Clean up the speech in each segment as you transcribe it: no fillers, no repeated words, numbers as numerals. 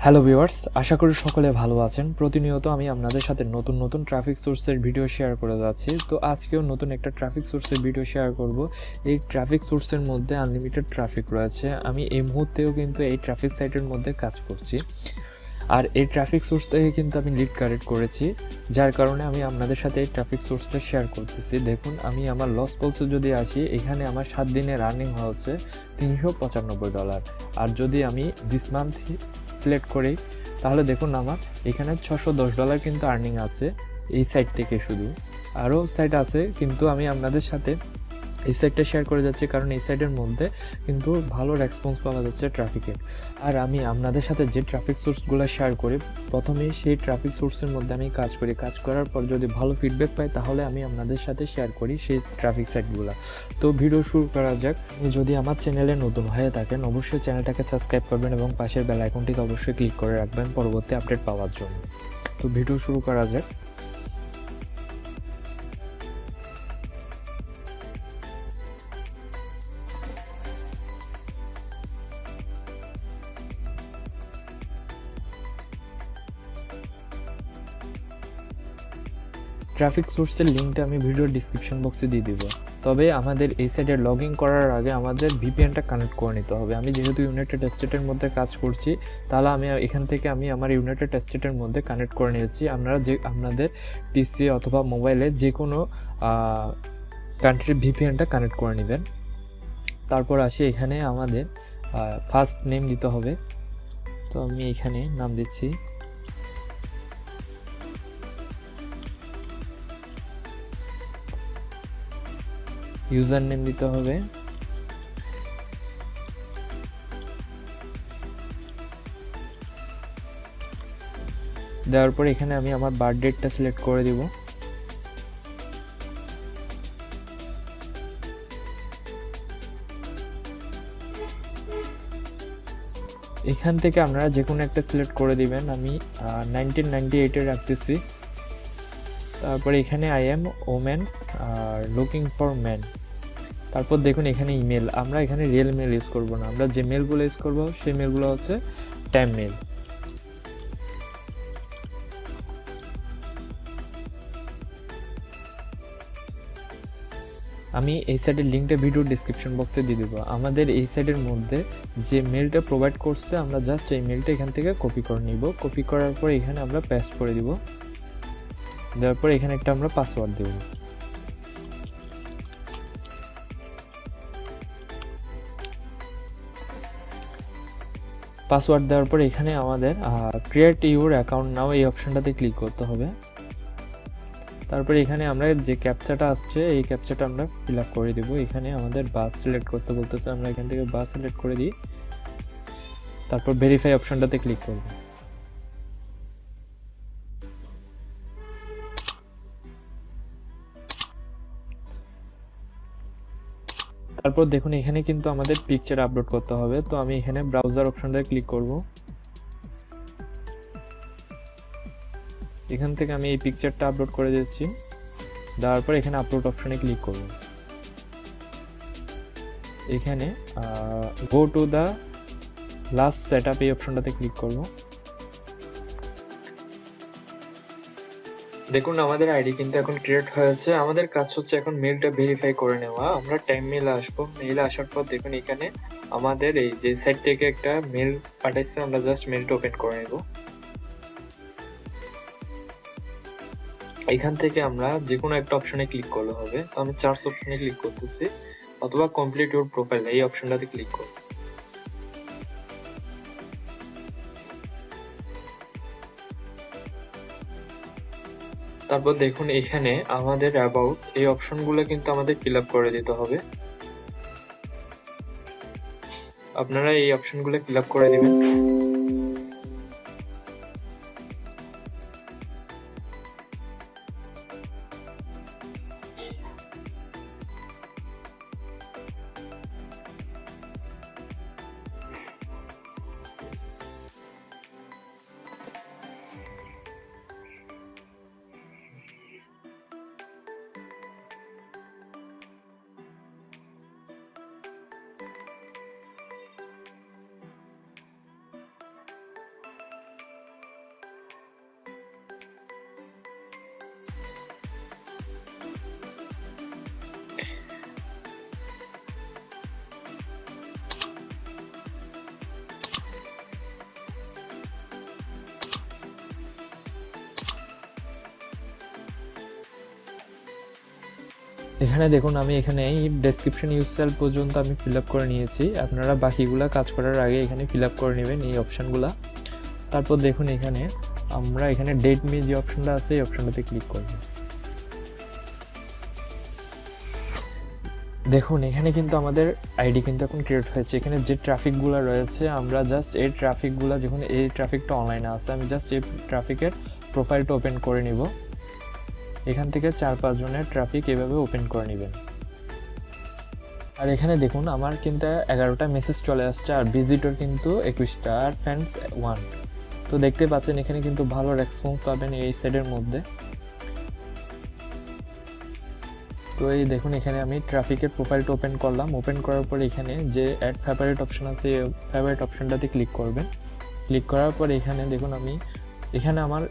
Hello viewers, আশা করি সকলে ভালো আছেন। প্রতিনিয়ত আমি আপনাদের সাথে নতুন নতুন ট্রাফিক সোর্সের ভিডিও শেয়ার করে যাচ্ছি। তো আজকেও নতুন একটা ট্রাফিক সোর্সের ভিডিও শেয়ার করব। এই ট্রাফিক সোর্সের মধ্যে আনলিমিটেড ট্রাফিক রয়েছে। আমি এই মুহূর্তেও কিন্তু এই ট্রাফিক সাইটের মধ্যে কাজ করছি। আর এই ট্রাফিক সোর্স থেকে কিন্তু আমি লিড কালেক্ট করেছি, যার কারণে আমি আপনাদের সাথে এই ট্রাফিক সোর্সটা শেয়ার করতেছি। দেখুন, আমি আমার লস পলসে যদি আসি, এখানে আমার 7 দিনে রানিং হচ্ছে $395। আর যদি আমি দিস মান্থ সিলেক্ট করি, তাহলে দেখুন আমার এখানে $610 কিন্তু আর্নিং আছে এই সাইট থেকে। শুধু আরও সাইট আছে, কিন্তু আমি আপনাদের সাথে এই সাইটটা শেয়ার করে যাচ্ছি কারণ এই সাইটের মধ্যে কিন্তু ভালো রেসপন্স পাওয়া যাচ্ছে ট্রাফিকের। আর আমি আপনাদের সাথে যে ট্রাফিক সোর্সগুলো শেয়ার করি, প্রথমেই সেই ট্রাফিক সোর্সের মধ্যে আমি কাজ করি। কাজ করার পর যদি ভালো ফিডব্যাক পাই, তাহলে আমি আপনাদের সাথে শেয়ার করি সেই ট্রাফিক সাইটগুলো। তো ভিডিও শুরু করা যাক। যদি আমার চ্যানেলে নতুন হয়ে থাকেন, অবশ্যই চ্যানেলটাকে সাবস্ক্রাইব করবেন এবং পাশের বেল আইকনটিকে অবশ্যই ক্লিক করে রাখবেন পরবর্তী আপডেট পাওয়ার জন্য। তো ভিডিও শুরু করা যাক। ট্রাফিক সোর্সের লিঙ্কটা আমি ভিডিওর ডিসক্রিপশন বক্সে দিয়ে দিব। তবে আমাদের এই সাইটে লগ ইন করার আগে আমাদের ভিপিএনটা কানেক্ট করে নিতে হবে। আমি যেহেতু ইউনাইটেড স্টেটের মধ্যে কাজ করছি, তাহলে আমি এখান থেকে আমার ইউনাইটেড স্টেটের মধ্যে কানেক্ট করে নিয়েছি। আপনারা আপনাদের পিসি অথবা মোবাইলে যে কোনো কান্ট্রির ভিপিএনটা কানেক্ট করে নেবেন। তারপর আসি, এখানে আমাদের ফার্স্ট নেম দিতে হবে। তো আমি এখানে নাম দিচ্ছি ইউজার নেম দিতে হবে। দেওয়ার পর এখানে আমি আমার বার্থ ডেটটা সিলেক্ট করে দিব। এখান থেকে আপনারা যে কোনো একটা সিলেক্ট করে দিবেন। আমি 1998 রাখতেছি। তারপর এখানে I am women are looking for man. তারপর দেখুন এখানে ইমেল, আমরা এখানে রিয়েল মেল ইউজ করব না, আমরা যে মেলগুলো ইউজ করব সেই মেলগুলো হচ্ছে টাইম মেল। আমি এই সাইটের লিঙ্কটা ভিডিও ডিসক্রিপশন বক্সে দিয়ে দেবো। আমাদের এই সাইটের মধ্যে যে মেলটা প্রোভাইড করছে, আমরা জাস্ট এই মেলটা এখান থেকে কপি করে নিব। কপি করার পর এখানে আমরা পেস্ট করে দিব। দেওয়ার পর এখানে একটা আমরা পাসওয়ার্ড দেব। পাসওয়ার্ড দেওয়ার পর এখানে আমাদের ক্রিয়েট ইউর অ্যাকাউন্ট নাও এই অপশনটাতে ক্লিক করতে হবে। তারপরে এখানে আমরা যে ক্যাপচাটা আসছে, এই ক্যাপচাটা আমরা ফিল আপ করে দেবো। এখানে আমাদের বাস সিলেক্ট করতে বলতেছে, আমরা এখান থেকে বাস সিলেক্ট করে দিই। তারপর ভেরিফাই অপশনটাতে ক্লিক করব। তারপর দেখুন এখানে কিন্তু আমাদের পিকচার আপলোড করতে হবে। তো আমি এখানে ব্রাউজার অপশনটাতে ক্লিক করব। এখান থেকে আমি এই পিকচারটা আপলোড করে দিচ্ছি। দেওয়ার পর এখানে আপলোড অপশনে ক্লিক করব। এখানে go to the last setup এই অপশনটাতে ক্লিক করব। দেখুন আমাদের আইডি কিন্তু এখন ক্রিয়েট হয়েছে। আমাদের কাজ হচ্ছে এখন মেলটা ভেরিফাই করে নেওয়া। আমরা টাইম মেলে আসবো। মেলে আসার পর দেখুন এখানে আমাদের এই যে সাইট থেকে একটা মেল পাঠাইছে, আমরা জাস্ট মেলটা ওপেন করে নেব। এখান থেকে আমরা যে কোনো একটা অপশনে ক্লিক করলে হবে। তো আমি চার্জ অপশনে ক্লিক করতেছি, অথবা কমপ্লিট ইউর প্রোফাইল এই অপশনটাতে ক্লিক করব। তারপর দেখুন এখানে আমাদের অ্যাবাউট এই অপশনগুলো কিন্তু আমাদের ফিল আপ করে দিতে হবে। আপনারা এই অপশনগুলো ফিল আপ করে দিবেন। এখানে দেখুন আমি এখানে ডেসক্রিপশন ইউজ সেল পর্যন্ত আমি ফিল আপ করে নিয়েছি। আপনারা বাকিগুলা কাজ করার আগে এখানে ফিল আপ করে নেবেন এই অপশানগুলা। তারপর দেখুন এখানে আমরা এখানে ডেট মি যে অপশনটা আছে এই অপশনটাতে ক্লিক করব। দেখুন এখানে কিন্তু আমাদের আইডি কিন্তু এখন ক্রিয়েট হয়েছে। এখানে যে ট্রাফিকগুলো রয়েছে আমরা জাস্ট এই ট্রাফিকগুলো, যখন এই ট্রাফিকটা অনলাইনে আছে আমি জাস্ট এই ট্রাফিকের প্রোফাইলটা ওপেন করে নিব। এখান থেকে 4-5 জনের ট্রাফিক এভাবে ওপেন করে নেবেন। আর এখানে দেখুন আমার কিন্তু 11টা মেসেজ চলে আসছে, আর ভিজিটর কিন্তু 21টা, আর ফ্যান্স 1। তো দেখতে পাচ্ছেন এখানে কিন্তু ভালো রেসপন্স পাবেন এই সাইডের মধ্যে। তো এই দেখুন এখানে আমি ট্রাফিকের প্রোফাইলটা ওপেন করলাম। ওপেন করার পর এখানে যে অ্যাড ফেভারিট অপশন আছে এই ফেভারিট অপশনটাতে ক্লিক করবেন। ক্লিক করার পর এখানে দেখুন আমি এখানে আমার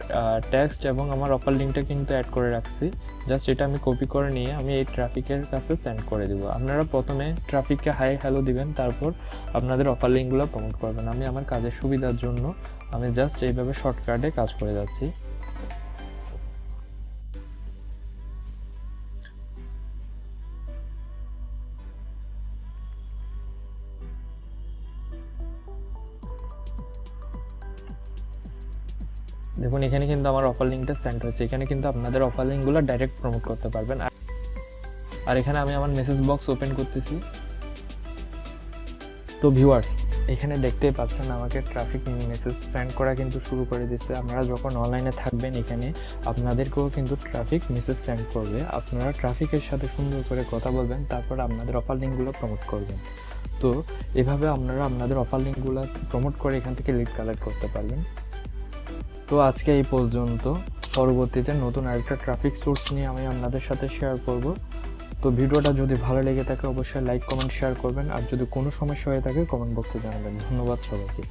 টেক্সট এবং আমার অফার লিঙ্কটা কিন্তু অ্যাড করে রাখছি। জাস্ট এটা আমি কপি করে নিয়ে আমি এই ট্রাফিকের কাছে সেন্ড করে দিব। আপনারা প্রথমে ট্রাফিককে হাই হ্যালো দিবেন, তারপর আপনাদের অফার লিঙ্কগুলো প্রমোট করবেন। আমি আমার কাজের সুবিধার জন্য আমি জাস্ট এইভাবে শর্টকাটে কাজ করে যাচ্ছি। দেখুন এখানে কিন্তু আমার অফার লিঙ্কটা সেন্ড হয়েছে। এখানে কিন্তু আপনাদের অফার লিঙ্কগুলো ডাইরেক্ট প্রমোট করতে পারবেন। আর এখানে আমি আমার মেসেজ বক্স ওপেন করতেছি। তো ভিউয়ার্স এখানে দেখতেই পাচ্ছেন আমাকে ট্রাফিক মেসেজ সেন্ড করা কিন্তু শুরু করে দিচ্ছে। আপনারা যখন অনলাইনে থাকবেন এখানে আপনাদেরকেও কিন্তু ট্রাফিক মেসেজ সেন্ড করবে। আপনারা ট্রাফিকের সাথে সুন্দর করে কথা বলবেন, তারপর আপনাদের অফার লিঙ্কগুলো প্রমোট করবেন। তো এভাবে আপনারা আপনাদের অফার লিঙ্কগুলো প্রমোট করে এখান থেকে লিড কালেক্ট করতে পারবেন। তো আজকে এই পর্যন্ত। পরবর্তীতে নতুন আরেকটা ট্রাফিক সোর্স নিয়ে আমি আপনাদের সাথে শেয়ার করব। তো ভিডিওটা যদি ভালো লেগে থাকে অবশ্যই লাইক, কমেন্ট, শেয়ার করবেন। আর যদি কোনো সমস্যা হয়ে থাকে কমেন্ট বক্সে জানাবেন। ধন্যবাদ সবাইকে।